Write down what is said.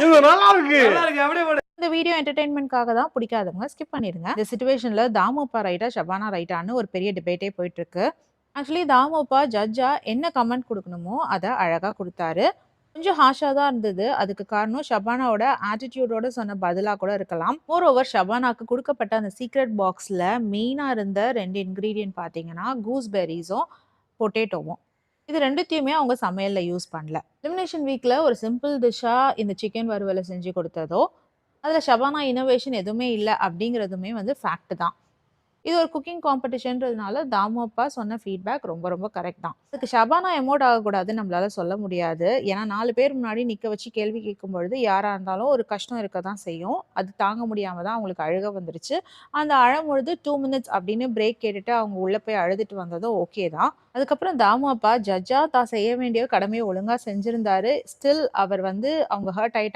இது நல்லா இருக்கு. இந்த வீடியோ என்டர்டெயின்மெண்ட்காக தான், பிடிக்காதவங்க ஸ்கிப் பண்ணிருங்க. இந்த சிச்சுவேஷன்ல தாமுப்பா ரைட்டா, ஷபானா ரைட்டான்னு ஒரு பெரிய டிபேட்டே போயிட்டு இருக்கு. ஆக்சுவலி தாமுப்பா ஜட்ஜா என்ன கமெண்ட் குடுக்கணுமோ அத அழகா குடுத்தாரு. கொஞ்சம் ஹார்ஷா தான் இருந்தது. அதுக்கு காரணம் ஷபானாவோட ஆட்டிட்யூடோட சொன்ன பதிலா கூட இருக்கலாம். மோரோவர் ஷபானாக்கு குடுக்கப்பட்ட அந்த சீக்ரெட் பாக்ஸ்ல மெயினா இருந்த 2 இன்கிரீடியன்ட் பார்த்தீங்கன்னா, கூஸ்பெர்ரீஸும், பொட்டேட்டோவும். இது 2த்தையுமே அவங்க சமையல்ல யூஸ் பண்ணல. எலிமினேஷன் வீக்ல ஒரு சிம்பிள் டிஷ்ஷா இந்த சிக்கன் வறுவல செஞ்சு கொடுத்ததோ, அதுல ஷபானா இன்னோவேஷன் எதுவுமே இல்ல அப்படிங்கிறதுமே வந்து ஃபேக்ட் தான். இது ஒரு குக்கிங் காம்படிஷன்றதுனால தாமு அப்பா சொன்ன ஃபீட்பேக் ரொம்ப ரொம்ப கரெக்ட் தான். அதுக்கு ஷபானா எமோட் ஆகக்கூடாதுன்னு நம்மளால சொல்ல முடியாது. ஏன்னா 4 பேர் முன்னாடி நிக்க வச்சு கேள்வி கேட்கும்பொழுது யாரா இருந்தாலும் ஒரு கஷ்டம் இருக்க தான் செய்யும். அது தாங்க முடியாம தான் அவங்களுக்கு அழுகை வந்துருச்சு. அந்த அழும்பொழுது 2 மினிட்ஸ் அப்படின்னு பிரேக் கேட்டுட்டு அவங்க உள்ள போய் அழுதுட்டு வந்ததும் ஓகே தான். அதுக்கப்புறம் தாமு அப்பா ஜட்ஜா தான் செய்ய வேண்டிய கடமையை ஒழுங்கா செஞ்சிருந்தாரு. ஸ்டில் அவர் வந்து அவங்க ஹர்ட் ஆயிட்டாங்க